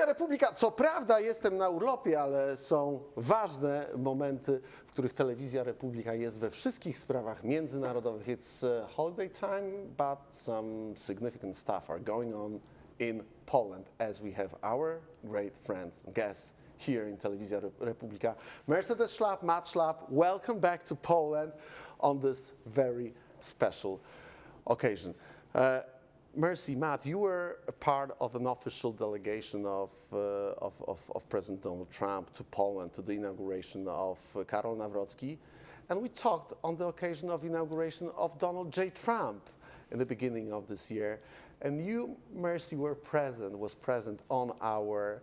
Republika. Co prawda jestem na urlopie, ale są ważne momenty, w których Telewizja Republika jest we wszystkich sprawach międzynarodowych. It's holiday time, but some significant stuff are going on in Poland as we have our great friends and guests here in Telewizja Republika. Mercedes Schlapp, Matt Schlapp, welcome back to Poland on this very special occasion. Mercy, Matt, you were a part of an official delegation of President Donald Trump to Poland to the inauguration of Karol Nawrocki, and we talked on the occasion of inauguration of Donald J. Trump in the beginning of this year. And you, Mercy, was present on our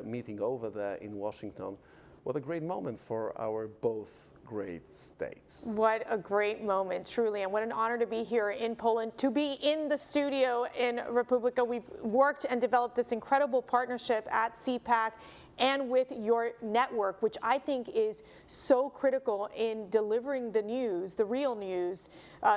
meeting over there in Washington. What a great moment for our both great states. What a great moment, truly, and what an honor to be here in Poland, to be in the studio in Republika. We've worked and developed this incredible partnership at CPAC and with your network, which I think is so critical in delivering the news, the real news,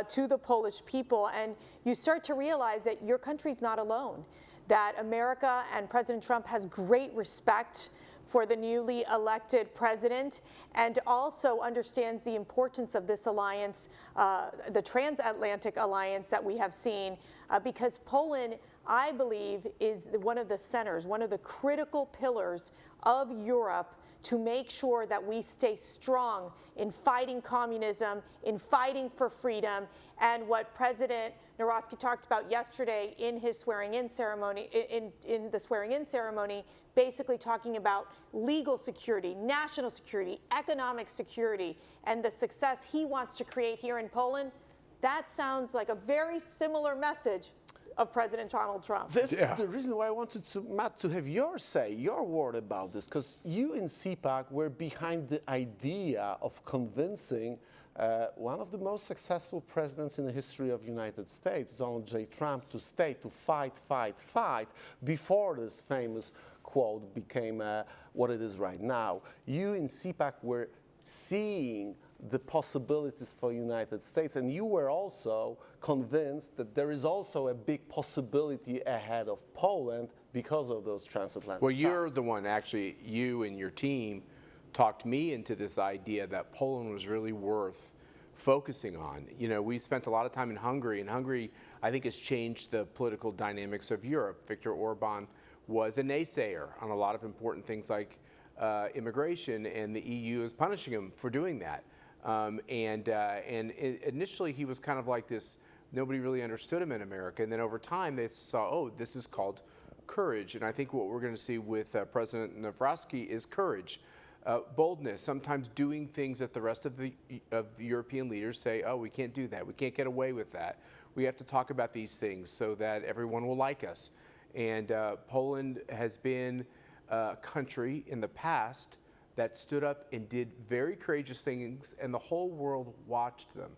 to the Polish people. And you start to realize that your country's not alone, that America and President Trump has great respect for the newly elected president, and also understands the importance of this alliance, the transatlantic alliance that we have seen, because Poland, I believe, is one of the centers, one of the critical pillars of Europe to make sure that we stay strong in fighting communism, in fighting for freedom, and what President Nawrocki talked about yesterday in his swearing-in ceremony, in the swearing-in ceremony, basically talking about legal security, national security, economic security, and the success he wants to create here in Poland. That sounds like a very similar message of President Donald Trump. This is the reason why I wanted to, Matt, to have your word about this, because you in CPAC were behind the idea of convincing one of the most successful presidents in the history of the United States, Donald J. Trump, to stay, to fight, fight, fight, before this famous quote became what it is right now. You in CPAC were seeing the possibilities for the United States, and you were also convinced that there is also a big possibility ahead of Poland because of those transatlantic Well, you're ties. the one, actually, you and your team talked me into this idea that Poland was really worth focusing on. You know, we spent a lot of time in Hungary, and Hungary, I think, has changed the political dynamics of Europe. Viktor Orban was a naysayer on a lot of important things like immigration, and the EU is punishing him for doing that. Initially he was kind of like this, nobody really understood him in America, and then over time they saw, oh, this is called courage. And I think what we're going to see with President Nawrocki is courage, boldness, sometimes doing things that the rest of the European leaders say, oh, we can't do that, we can't get away with that. We have to talk about these things so that everyone will like us. And Poland has been a country in the past that stood up and did very courageous things, and the whole world watched them.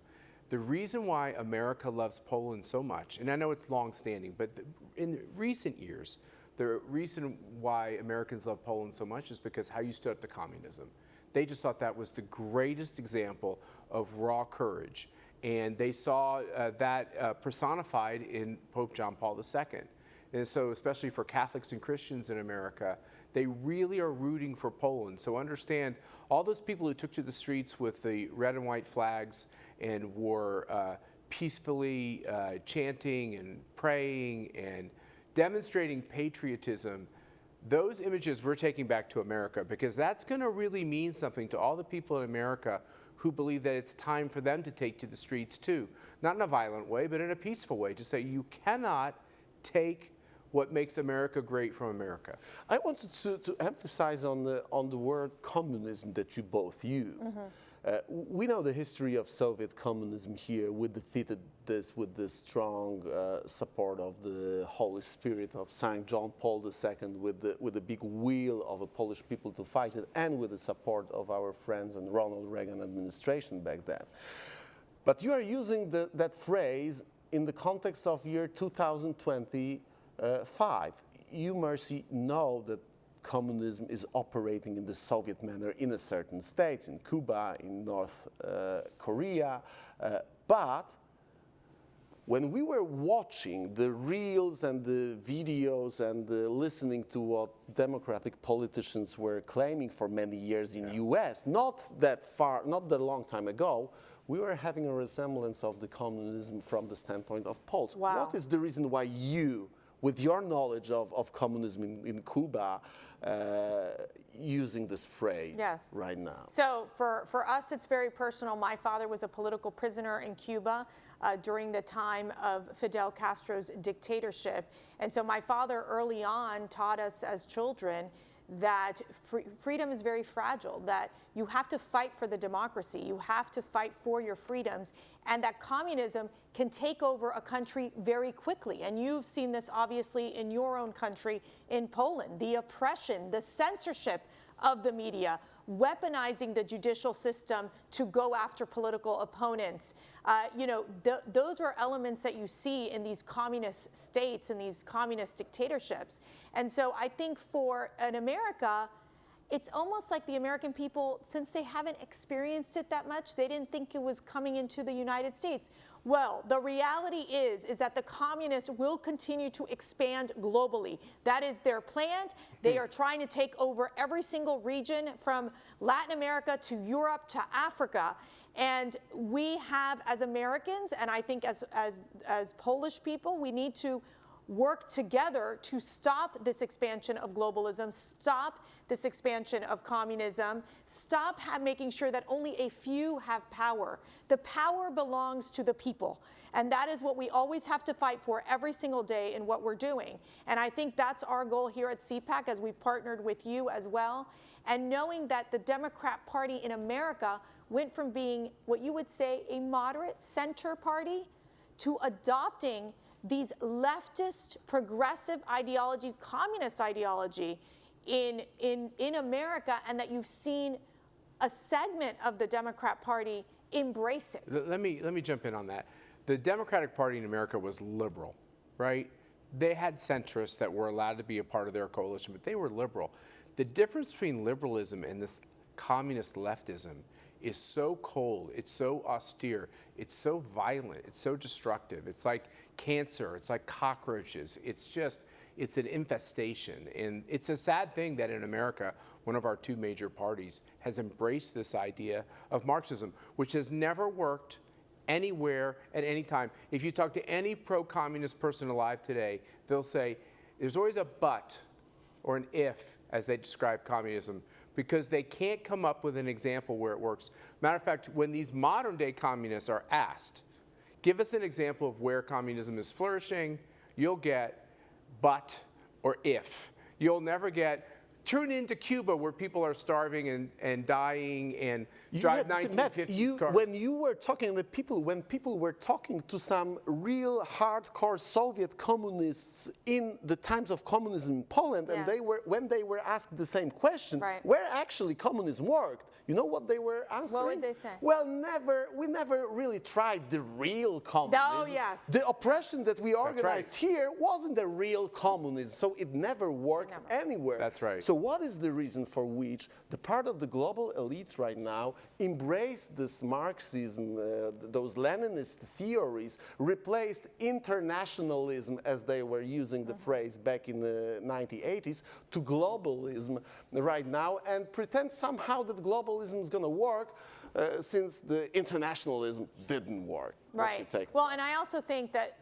The reason why America loves Poland so much, and I know it's long-standing, but in recent years, the reason why Americans love Poland so much is because how you stood up to communism. They just thought that was the greatest example of raw courage, and they saw that personified in Pope John Paul II. And so, especially for Catholics and Christians in America, they really are rooting for Poland. So understand, all those people who took to the streets with the red and white flags and were peacefully chanting and praying and demonstrating patriotism, those images we're taking back to America, because that's going to really mean something to all the people in America who believe that it's time for them to take to the streets too. Not in a violent way, but in a peaceful way, to say you cannot take what makes America great from America. I wanted to emphasize on the word communism that you both use. We know the history of Soviet communism here. We defeated this with the strong support of the Holy Spirit of St. John Paul II, with the big will of the Polish people to fight it, and with the support of our friends and Ronald Reagan administration back then. But you are using that phrase in the context of year 2025. You, Mercy, know that communism is operating in the Soviet manner in a certain states, in Cuba, in North Korea, but when we were watching the reels and the videos and listening to what democratic politicians were claiming for many years in US, not that long time ago, we were having a resemblance of the communism from the standpoint of Poles. Wow. What is the reason why you, with your knowledge of communism in Cuba, using this phrase right now? So for us, it's very personal. My father was a political prisoner in Cuba during the time of Fidel Castro's dictatorship. And so my father early on taught us as children that freedom is very fragile, that you have to fight for the democracy, you have to fight for your freedoms, and that communism can take over a country very quickly. And you've seen this obviously in your own country, in Poland, the oppression, the censorship of the media, weaponizing the judicial system to go after political opponents. Those are elements that you see in these communist states and these communist dictatorships. And so I think for an America, it's almost like the American people, since they haven't experienced it that much, they didn't think it was coming into the United States. Well, the reality is that the communists will continue to expand globally. That is their plan. They are trying to take over every single region from Latin America to Europe to Africa. And we have, as Americans, and I think as Polish people, we need to work together to stop this expansion of globalism, stop this expansion of communism, stop making sure that only a few have power. The power belongs to the people. And that is what we always have to fight for every single day in what we're doing. And I think that's our goal here at CPAC, as we've partnered with you as well. And knowing that the Democrat Party in America went from being what you would say a moderate center party to adopting these leftist, progressive ideology, communist ideology in America, and that you've seen a segment of the Democrat Party embrace it. Let me jump in on that. The Democratic Party in America was liberal, right? They had centrists that were allowed to be a part of their coalition, but they were liberal. The difference between liberalism and this communist leftism is so cold, it's so austere, it's so violent, it's so destructive. It's like cancer, it's like cockroaches. It's an infestation. And it's a sad thing that in America, one of our two major parties has embraced this idea of Marxism, which has never worked anywhere at any time. If you talk to any pro-communist person alive today, they'll say there's always a but or an if as they describe communism, because they can't come up with an example where it works. Matter of fact, when these modern day communists are asked, give us an example of where communism is flourishing, you'll get but or if. You'll never get tune into Cuba where people are starving and dying and drive 1950s cars. When you were talking to people, when people were talking to some real hardcore Soviet communists in the times of communism in Poland, and when they were asked the same question, where actually communism worked, you know what they were answering? What would they say? Well, we never really tried the real communism. Oh, yes. The oppression that we organized here wasn't the real communism, so it never worked anywhere. That's right. So what is the reason for which the part of the global elites right now embrace this Marxism, those Leninist theories, replaced internationalism, as they were using the phrase back in the 1980s, to globalism right now, and pretend somehow that globalism is going to work since the internationalism didn't work? What's your take? Well, and I also think that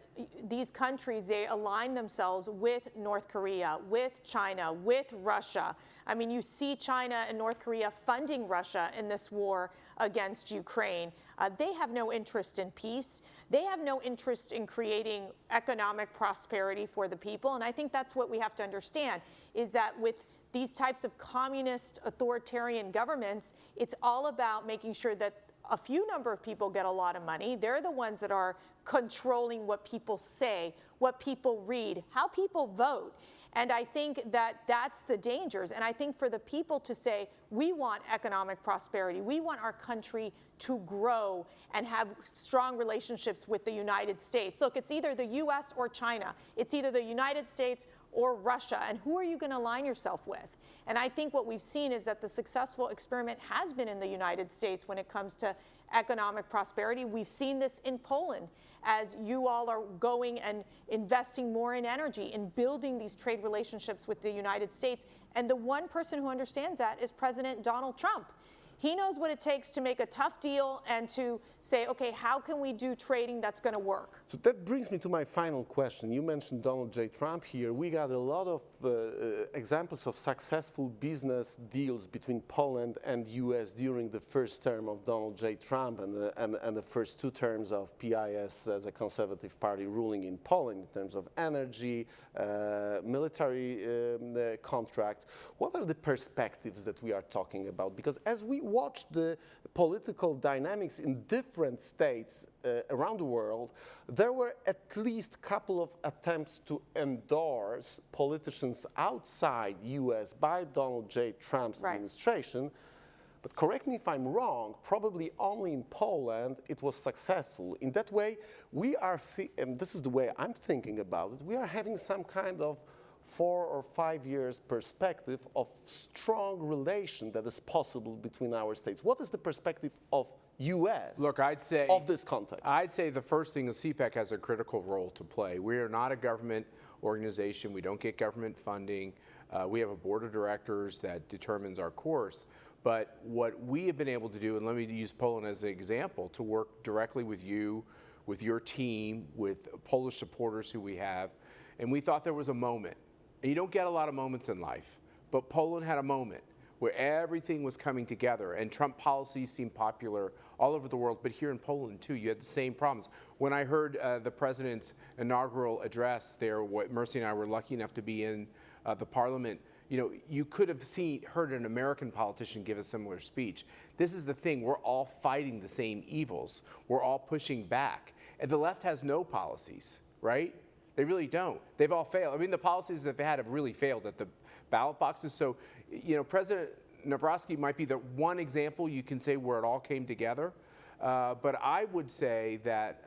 these countries, they align themselves with North Korea, with China, with Russia. I mean, you see China and North Korea funding Russia in this war against Ukraine. They have no interest in peace. They have no interest in creating economic prosperity for the people. And I think that's what we have to understand, is that with these types of communist authoritarian governments, it's all about making sure that a few number of people get a lot of money. They're the ones that are controlling what people say, what people read, how people vote. And I think that that's the dangers. And I think for the people to say, we want economic prosperity, we want our country to grow and have strong relationships with the United States. Look, it's either the US or China. It's either the United States or Russia. And who are you going to align yourself with? And I think what we've seen is that the successful experiment has been in the United States when it comes to economic prosperity. We've seen this in Poland. as you all are going and investing more in energy, in building these trade relationships with the United States. And the one person who understands that is President Donald Trump. He knows what it takes to make a tough deal and to say, okay, how can we do trading that's going to work? So that brings me to my final question. You mentioned Donald J. Trump here. We got a lot of examples of successful business deals between Poland and U.S. during the first term of Donald J. Trump and the first 2 terms of PIS as a conservative party ruling in Poland in terms of energy, military contracts. What are the perspectives that we are talking about? Because as we watch the political dynamics in different states around the world, there were at least a couple of attempts to endorse politicians outside U.S. by Donald J. Trump's administration. But correct me if I'm wrong, probably only in Poland it was successful. In that way, we are, and this is the way I'm thinking about it, we are having some kind of 4 or 5 years perspective of strong relation that is possible between our states. What is the perspective of U.S. Look, I'd say of this context? I'd say the first thing is CPAC has a critical role to play. We are not a government organization. We don't get government funding. We have a board of directors that determines our course. But what we have been able to do, and let me use Poland as an example, to work directly with you, with your team, with Polish supporters who we have, and we thought there was a moment. And you don't get a lot of moments in life, but Poland had a moment where everything was coming together and Trump policies seemed popular all over the world, but here in Poland too, you had the same problems. When I heard the president's inaugural address there, what Mercy and I were lucky enough to be in the parliament, you know, you could have heard an American politician give a similar speech. This is the thing, we're all fighting the same evils. We're all pushing back. And the left has no policies, right? They really don't. They've all failed. I mean, the policies that they had have really failed at the ballot boxes. So, you know, President Nawrocki might be the one example you can say where it all came together. But I would say that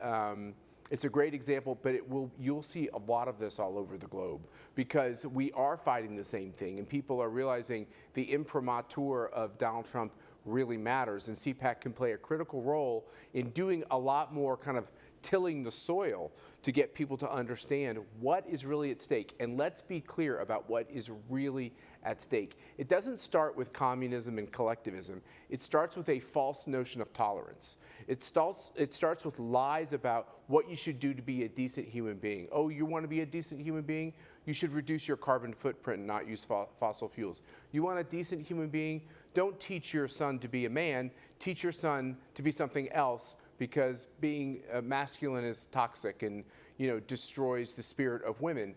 it's a great example, but you'll see a lot of this all over the globe because we are fighting the same thing and people are realizing the imprimatur of Donald Trump really matters, and CPAC can play a critical role in doing a lot more kind of tilling the soil to get people to understand what is really at stake. And let's be clear about what is really at stake. It doesn't start with communism and collectivism. It starts with a false notion of tolerance. It starts with lies about what you should do to be a decent human being. Oh, you want to be a decent human being? You should reduce your carbon footprint and not use fossil fuels. You want a decent human being? Don't teach your son to be a man. Teach your son to be something else, because being masculine is toxic and, you know, destroys the spirit of women.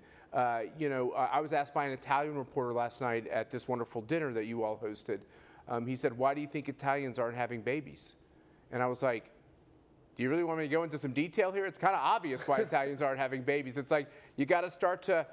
You know, I was asked by an Italian reporter last night at this wonderful dinner that you all hosted. He said, "Why do you think Italians aren't having babies?" And I was like, do you really want me to go into some detail here? It's kind of obvious why Italians aren't having babies. It's like, you got to start to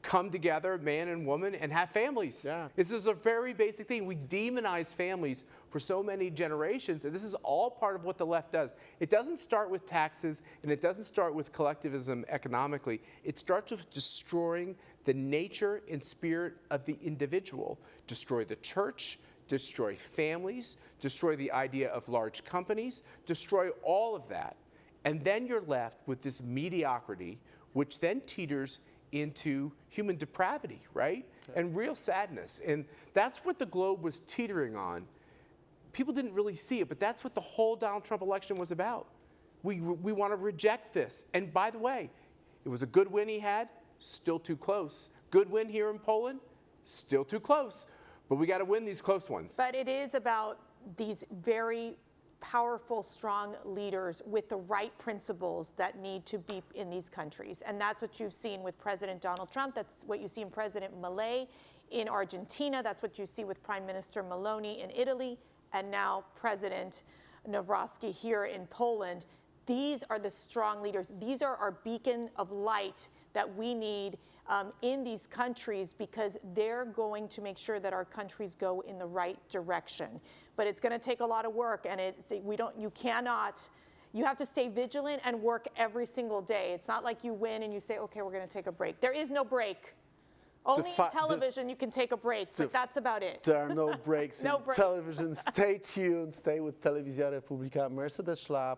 come together, man and woman, and have families. Yeah. This is a very basic thing. We demonized families for so many generations, and this is all part of what the left does. It doesn't start with taxes, and it doesn't start with collectivism economically. It starts with destroying the nature and spirit of the individual. Destroy the church, destroy families, destroy the idea of large companies, destroy all of that. And then you're left with this mediocrity, which then teeters into human depravity, right? Okay. And real sadness. And that's what the globe was teetering on. People didn't really see it, but that's what the whole Donald Trump election was about. We want to reject this. And by the way, it was a good win he had, still too close. Good win here in Poland, still too close. But we got to win these close ones. But it is about these very powerful, strong leaders with the right principles that need to be in these countries. And that's what you've seen with President Donald Trump. That's what you see in President Milei in Argentina. That's what you see with Prime Minister Meloni in Italy. And now President Nawrocki here in Poland. These are the strong leaders. These are our beacon of light that we need in these countries, because they're going to make sure that our countries go in the right direction. But it's going to take a lot of work, and you have to stay vigilant and work every single day. It's not like you win and you say, okay, we're going to take a break. There is no break. Only in television you can take a break, but that's about it. There are no breaks No in breaks. television. Stay tuned. Stay with Telewizja Republika. Mercedes Schlapp,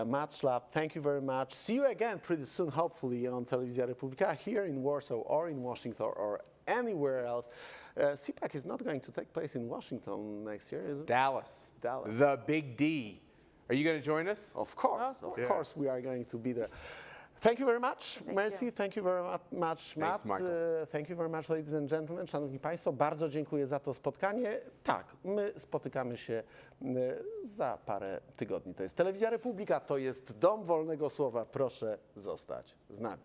Matt Schlapp, thank you very much. See you again pretty soon, hopefully, on Telewizja Republika here in Warsaw or in Washington or anywhere else. CPAC is not going to take place in Washington next year, is it? Dallas. Dallas. The big D. Are you going to join us? Of course, of course we are going to be there. Thank you very much, Mercy. Thank you very much, Matt. Thank you very much, ladies and gentlemen. Szanowni Państwo, bardzo dziękuję za to spotkanie. Tak, my spotykamy się za parę tygodni. To jest Telewizja Republika, to jest Dom Wolnego Słowa. Proszę zostać z nami.